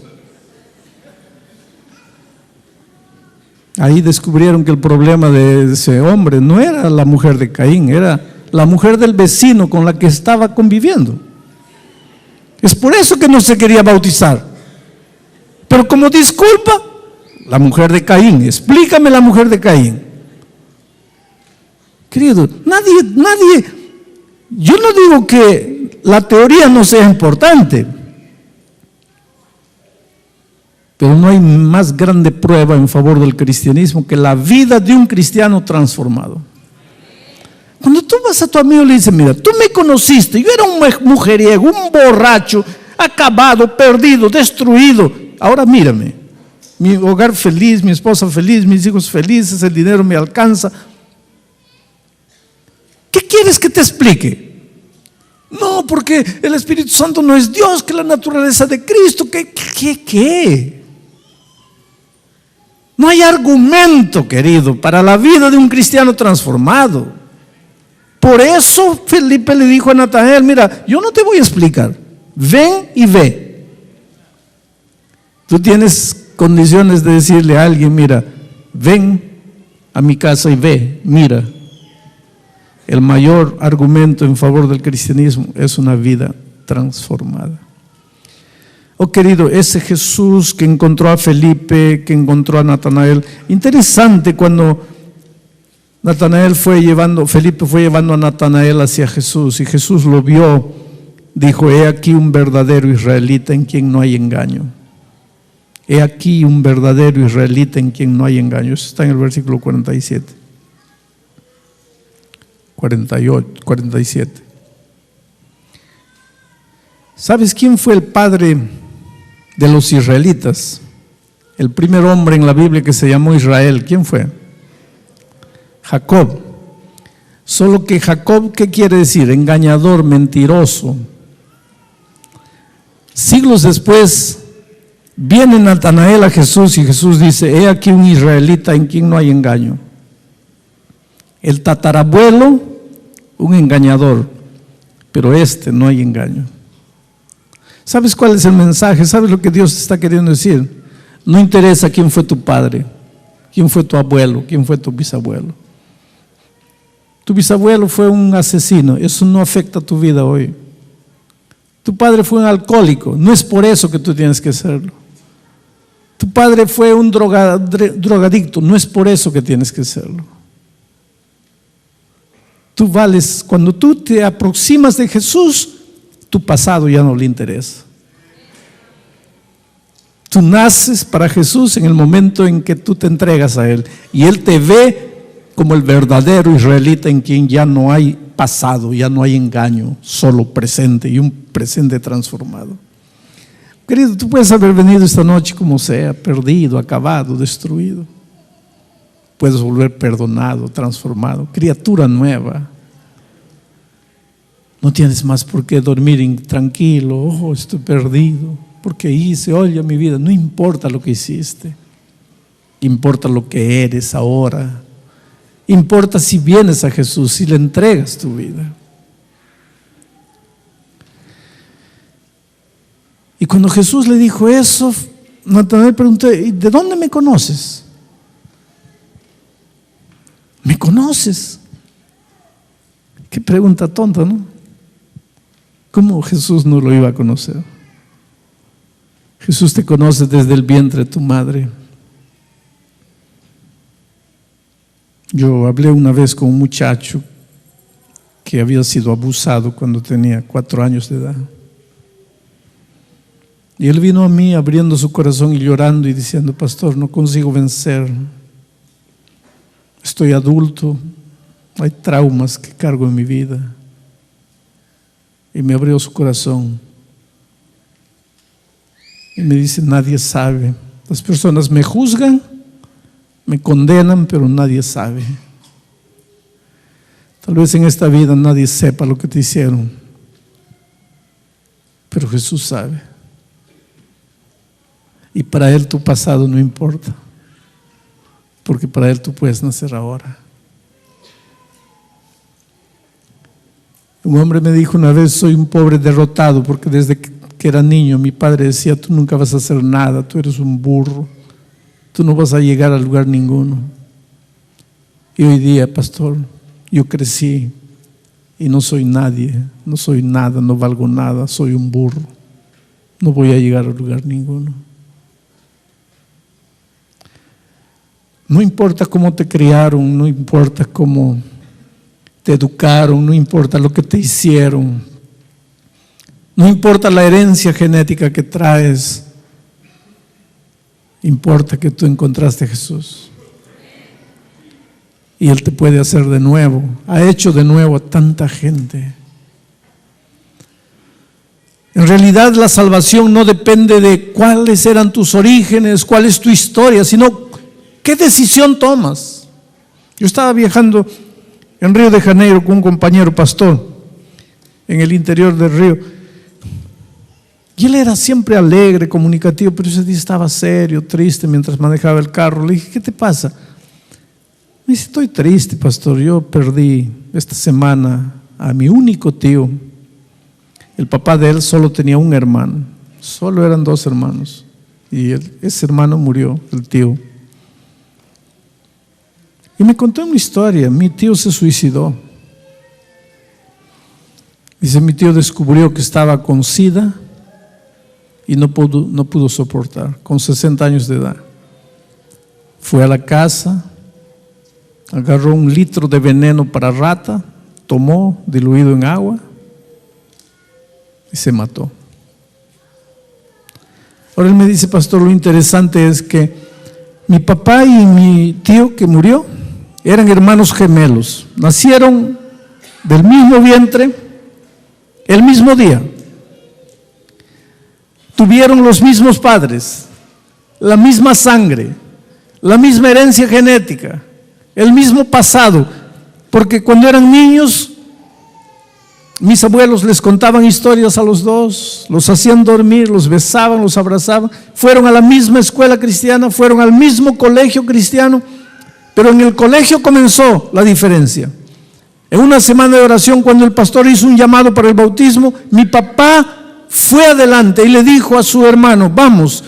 A: Ahí descubrieron que el problema de ese hombre no era la mujer de Caín, era la mujer del vecino con la que estaba conviviendo. Es por eso que no se quería bautizar. Pero como disculpa, la mujer de Caín, explícame la mujer de Caín. Querido, nadie, yo no digo que la teoría no sea importante, pero no hay más grande prueba en favor del cristianismo que la vida de un cristiano transformado. Cuando tú vas a tu amigo y le dices, mira, tú me conociste, yo era un mujeriego, un borracho, acabado, perdido, destruido. Ahora mírame, mi hogar feliz, mi esposa feliz, mis hijos felices, el dinero me alcanza. ¿Qué quieres que te explique? No, porque el Espíritu Santo no es Dios, que la naturaleza de Cristo, ¿qué? No hay argumento, querido, para la vida de un cristiano transformado. Por eso Felipe le dijo a Natanael, mira, yo no te voy a explicar, ven y ve. Tú tienes condiciones de decirle a alguien, mira, ven a mi casa y ve, mira. El mayor argumento en favor del cristianismo es una vida transformada. Oh querido, ese Jesús que encontró a Felipe, que encontró a Natanael, interesante cuando Felipe fue llevando a Natanael hacia Jesús y Jesús lo vio, dijo, he aquí un verdadero israelita en quien no hay engaño. He aquí un verdadero israelita en quien no hay engaño. Eso está en el versículo 47. 47. ¿Sabes quién fue el padre de los israelitas? El primer hombre en la Biblia que se llamó Israel, ¿quién fue? Jacob. Solo que Jacob, ¿qué quiere decir? Engañador, mentiroso. Siglos después viene Natanael a Jesús y Jesús dice, he aquí un israelita en quien no hay engaño. El tatarabuelo, un engañador, pero no hay engaño. ¿Sabes cuál es el mensaje? ¿Sabes lo que Dios está queriendo decir? No interesa quién fue tu padre, quién fue tu abuelo, quién fue tu bisabuelo. Tu bisabuelo fue un asesino, eso no afecta tu vida hoy. Tu padre fue un alcohólico, no es por eso que tú tienes que serlo. Tu padre fue un drogadicto, no es por eso que tienes que serlo. Tú vales, cuando tú te aproximas de Jesús, tu pasado ya no le interesa. Tú naces para Jesús en el momento en que tú te entregas a Él y Él te ve como el verdadero israelita en quien ya no hay pasado, ya no hay engaño, solo presente y un presente transformado. Querido, tú puedes haber venido esta noche como sea, perdido, acabado, destruido. Puedes volver perdonado, transformado, criatura nueva. No tienes más por qué dormir intranquilo, oh, estoy perdido, porque hice, oye mi vida, no importa lo que hiciste, importa lo que eres ahora, importa si vienes a Jesús, si le entregas tu vida. Y cuando Jesús le dijo eso, Natanael preguntó, ¿y de dónde me conoces? ¿Me conoces? Qué pregunta tonta, ¿no? ¿Cómo Jesús no lo iba a conocer? Jesús te conoce desde el vientre de tu madre. Yo hablé una vez con un muchacho que había sido abusado cuando tenía 4 años de edad. Y él vino a mí abriendo su corazón y llorando y diciendo, pastor, no consigo vencer. Estoy adulto, hay traumas que cargo en mi vida. Y me abrió su corazón. Y me dice, nadie sabe. Las personas me juzgan, me condenan, pero nadie sabe. Tal vez en esta vida nadie sepa lo que te hicieron, pero Jesús sabe. Y para Él tu pasado no importa, porque para Él tú puedes nacer ahora. Un hombre me dijo una vez, soy un pobre derrotado, porque desde que era niño mi padre decía, tú nunca vas a hacer nada, tú eres un burro, tú no vas a llegar a lugar ninguno. Y hoy día, pastor, yo crecí y no soy nadie, no soy nada, no valgo nada, soy un burro. No voy a llegar a lugar ninguno. No importa cómo te criaron, no importa cómo te educaron, no importa lo que te hicieron, no importa la herencia genética que traes, importa que tú encontraste a Jesús. Y Él te puede hacer de nuevo, ha hecho de nuevo a tanta gente. En realidad la salvación no depende de cuáles eran tus orígenes, cuál es tu historia, sino ¿qué decisión tomas? Yo estaba viajando en Río de Janeiro con un compañero pastor en el interior del río. Y él era siempre alegre, comunicativo, pero ese día estaba serio, triste mientras manejaba el carro. Le dije, ¿qué te pasa? Me dice, estoy triste, pastor. Yo perdí esta semana a mi único tío. El papá de él solo tenía un hermano. Solo eran 2 hermanos. Y ese hermano murió, el tío. Y me contó una historia. Mi tío se suicidó. Dice, mi tío descubrió que estaba con SIDA y no pudo soportar, con 60 años de edad. Fue a la casa, agarró 1 litro de veneno para rata, tomó diluido en agua y se mató. Ahora él me dice, pastor, lo interesante es que mi papá y mi tío que murió eran hermanos gemelos, nacieron del mismo vientre, el mismo día, tuvieron los mismos padres, la misma sangre, la misma herencia genética, el mismo pasado, porque cuando eran niños, mis abuelos les contaban historias a los 2, los hacían dormir, los besaban, los abrazaban, fueron a la misma escuela cristiana, fueron al mismo colegio cristiano, pero en el colegio comenzó la diferencia. En una semana de oración, cuando el pastor hizo un llamado para el bautismo, mi papá fue adelante y le dijo a su hermano, vamos.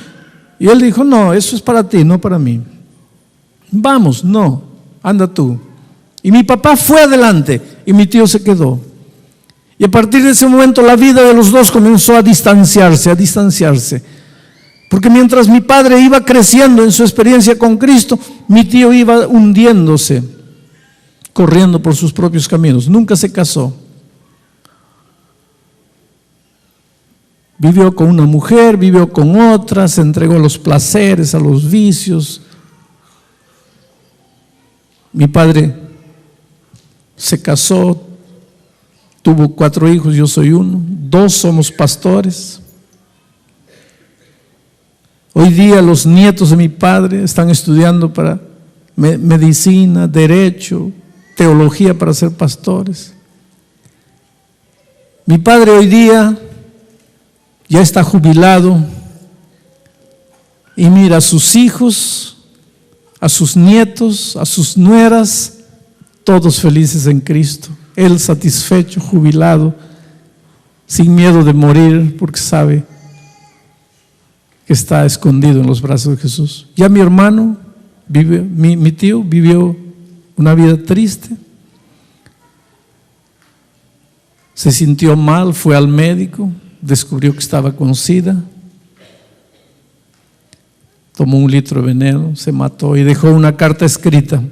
A: Y él dijo, no, eso es para ti, no para mí. Vamos, no, anda tú. Y mi papá fue adelante y mi tío se quedó. Y a partir de ese momento la vida de los 2 comenzó a distanciarse. Porque mientras mi padre iba creciendo en su experiencia con Cristo, mi tío iba hundiéndose, corriendo por sus propios caminos. Nunca se casó. Vivió con una mujer, vivió con otra, se entregó a los placeres, a los vicios. Mi padre se casó, tuvo 4 hijos, yo soy uno, 2 somos pastores. Hoy día los nietos de mi padre están estudiando para medicina, derecho, teología para ser pastores. Mi padre hoy día ya está jubilado y mira a sus hijos, a sus nietos, a sus nueras, todos felices en Cristo. Él satisfecho, jubilado, sin miedo de morir, porque sabe que está escondido en los brazos de Jesús. Ya mi hermano, mi tío vivió una vida triste, se sintió mal, fue al médico, descubrió que estaba con SIDA, tomó 1 litro de veneno, se mató y dejó una carta escrita.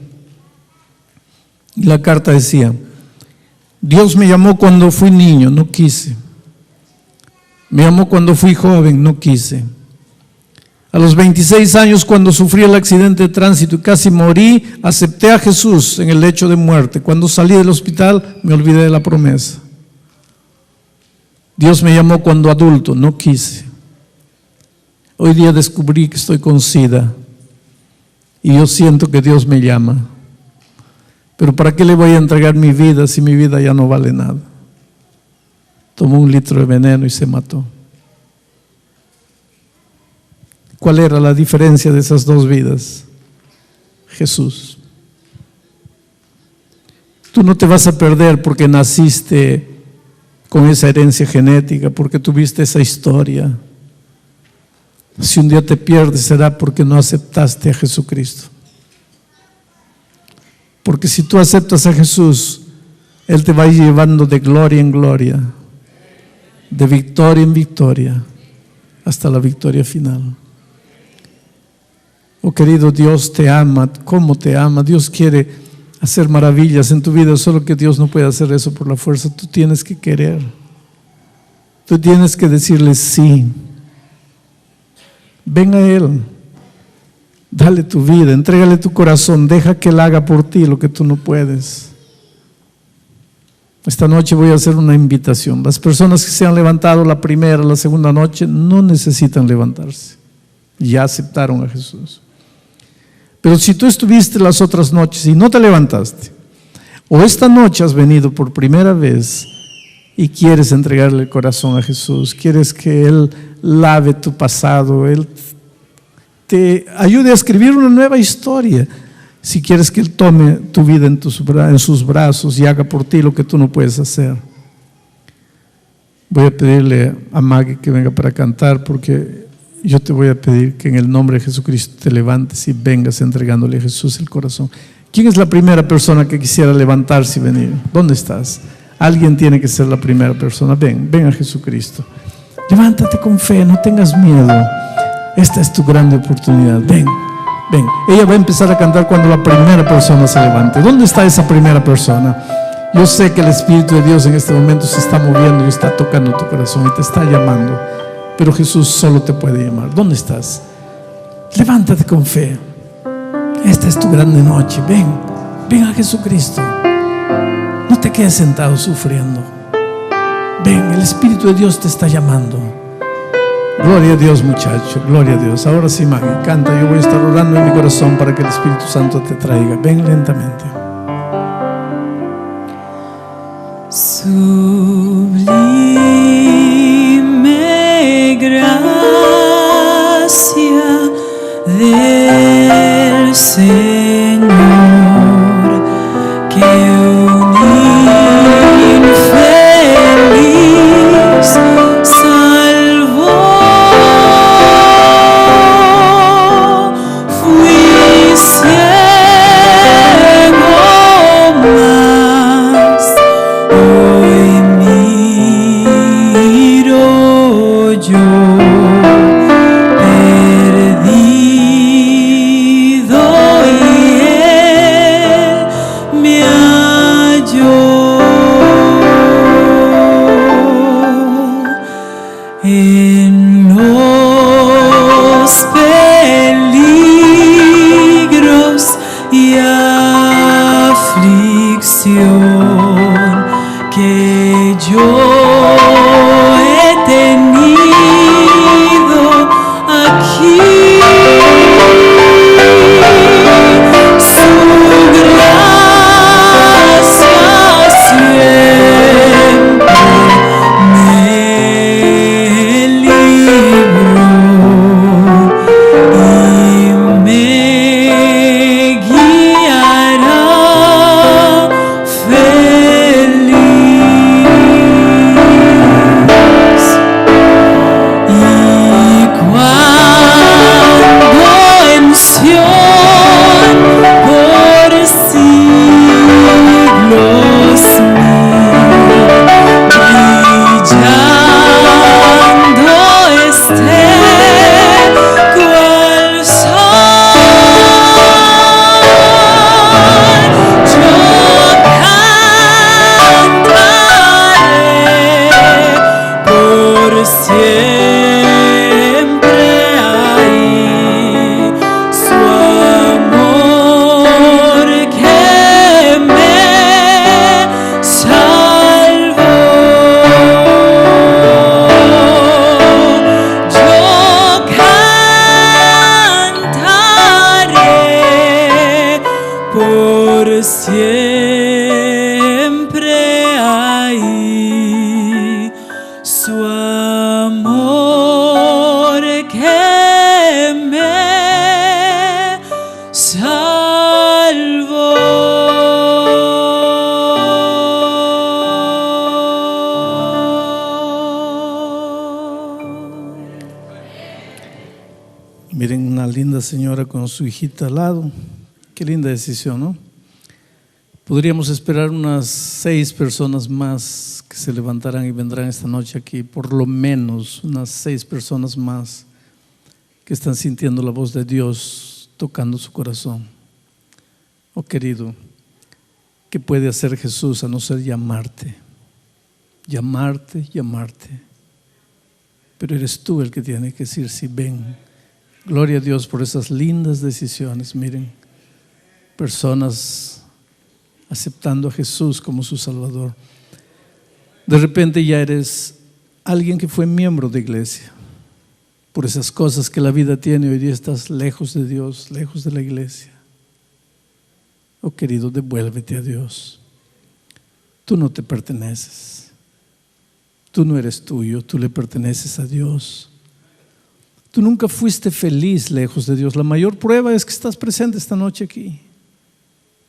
A: Y la carta decía, Dios me llamó cuando fui niño, no quise. Me llamó cuando fui joven, no quise. A los 26 años, cuando sufrí el accidente de tránsito y casi morí, acepté a Jesús en el lecho de muerte. Cuando salí del hospital, me olvidé de la promesa. Dios me llamó cuando adulto, no quise. Hoy día descubrí que estoy con SIDA y yo siento que Dios me llama. Pero ¿para qué le voy a entregar mi vida si mi vida ya no vale nada? Tomó 1 litro de veneno y se mató. ¿Cuál era la diferencia de esas 2 vidas? Jesús. Tú no te vas a perder porque naciste con esa herencia genética, porque tuviste esa historia. Si un día te pierdes, será porque no aceptaste a Jesucristo. Porque si tú aceptas a Jesús, Él te va a ir llevando de gloria en gloria, de victoria en victoria, hasta la victoria final. Oh querido, Dios te ama. ¿Cómo te ama? Dios quiere hacer maravillas en tu vida, solo que Dios no puede hacer eso por la fuerza. Tú tienes que querer. Tú tienes que decirle sí. Ven a Él. Dale tu vida, entrégale tu corazón, deja que Él haga por ti lo que tú no puedes. Esta noche voy a hacer una invitación. Las personas que se han levantado la primera, la segunda noche, no necesitan levantarse. Ya aceptaron a Jesús. Pero si tú estuviste las otras noches y no te levantaste, o esta noche has venido por primera vez y quieres entregarle el corazón a Jesús, quieres que Él lave tu pasado, Él te ayude a escribir una nueva historia, si quieres que Él tome tu vida en sus brazos y haga por ti lo que tú no puedes hacer. Voy a pedirle a Maggie que venga para cantar, porque yo te voy a pedir que en el nombre de Jesucristo te levantes y vengas entregándole a Jesús el corazón. ¿Quién es la primera persona que quisiera levantarse y venir? ¿Dónde estás? Alguien tiene que ser la primera persona. Ven a Jesucristo. Levántate con fe, no tengas miedo. Esta es tu grande oportunidad. Ven. Ella va a empezar a cantar cuando la primera persona se levante. ¿Dónde está esa primera persona? Yo sé que el Espíritu de Dios en este momento se está moviendo y está tocando tu corazón y te está llamando. Pero Jesús solo te puede llamar. ¿Dónde estás? Levántate con fe. Esta es tu grande noche. Ven a Jesucristo. No te quedes sentado sufriendo. Ven, el Espíritu de Dios te está llamando. Gloria a Dios, muchacho, gloria a Dios. Ahora sí, Maggie, canta. Yo voy a estar orando en mi corazón para que el Espíritu Santo te traiga. Ven lentamente.
B: Sublime gracia del Señor, que un infeliz salvó. Fui ciego, mas hoy miro yo, perdido, y Él me halló. En los peligros y aflicción que yo he tenido aquí, su gracia siempre me libró y me guiará feliz. Y cuando en Sión por siglos brillando esté cual sol, yo cantaré por siempre ahí su amor que me salvó. Yo cantaré por siempre ahí su amor que me salvó.
A: la señora con su hijita al lado. Qué linda decisión, ¿no? Podríamos esperar unas 6 personas más que se levantarán y vendrán esta noche aquí, por lo menos unas 6 personas más que están sintiendo la voz de Dios tocando su corazón. Oh querido, ¿qué puede hacer Jesús a no ser llamarte? Llamarte, llamarte. Pero eres tú el que tiene que decir sí, ven. Gloria a Dios por esas lindas decisiones. Miren, personas aceptando a Jesús como su Salvador. De repente ya eres alguien que fue miembro de iglesia. Por esas cosas que la vida tiene, hoy día estás lejos de Dios, lejos de la iglesia. Oh querido, devuélvete a Dios. Tú no te perteneces. Tú no eres tuyo, tú le perteneces a Dios. Tú nunca fuiste feliz lejos de Dios. La mayor prueba es que estás presente esta noche aquí.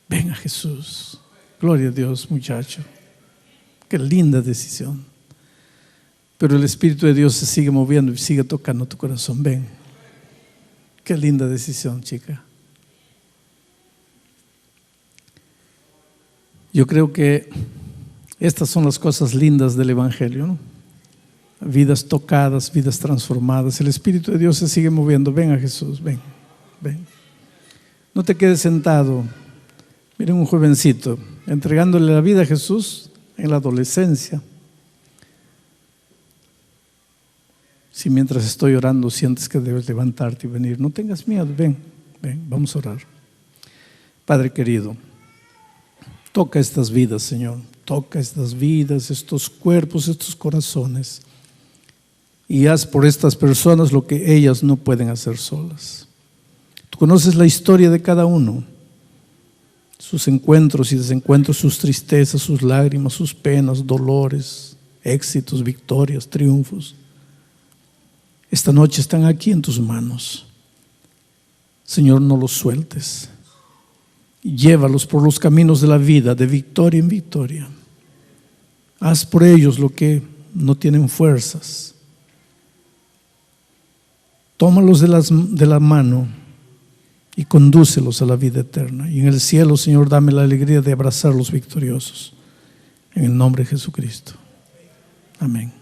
A: Ven a Jesús. Gloria a Dios, muchacho. Qué linda decisión. Pero el Espíritu de Dios se sigue moviendo y sigue tocando tu corazón. Ven. Qué linda decisión, chica. Yo creo que estas son las cosas lindas del Evangelio, ¿no? Vidas tocadas, vidas transformadas. El Espíritu de Dios se sigue moviendo. Ven a Jesús, ven, ven. No te quedes sentado. Miren un jovencito entregándole la vida a Jesús en la adolescencia. Si mientras estoy orando sientes que debes levantarte y venir, no tengas miedo, ven, ven, vamos a orar. Padre querido, toca estas vidas, Señor, toca estas vidas, estos cuerpos, estos corazones, y haz por estas personas lo que ellas no pueden hacer solas. Tú conoces la historia de cada uno, sus encuentros y desencuentros, sus tristezas, sus lágrimas, sus penas, dolores, éxitos, victorias, triunfos. Esta noche están aquí en tus manos. Señor, no los sueltes. Llévalos por los caminos de la vida, de victoria en victoria. Haz por ellos lo que no tienen fuerzas. Tómalos de la mano y condúcelos a la vida eterna. Y en el cielo, Señor, dame la alegría de abrazarlos victoriosos. En el nombre de Jesucristo. Amén.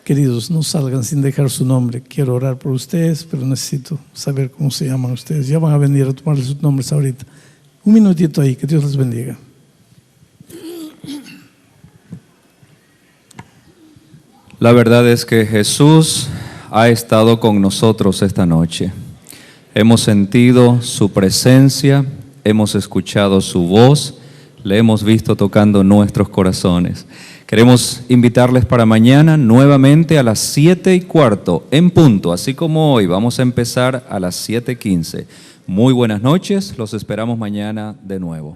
A: Queridos, no salgan sin dejar su nombre. Quiero orar por ustedes, pero necesito saber cómo se llaman ustedes. Ya van a venir a tomarles sus nombres ahorita. Un minutito ahí, que Dios les bendiga.
C: La verdad es que Jesús ha estado con nosotros esta noche. Hemos sentido su presencia, hemos escuchado su voz, le hemos visto tocando nuestros corazones. Queremos invitarles para mañana nuevamente a las 7:15 en punto, así como hoy. Vamos a empezar a las 7:15. Muy buenas noches, los esperamos mañana de nuevo.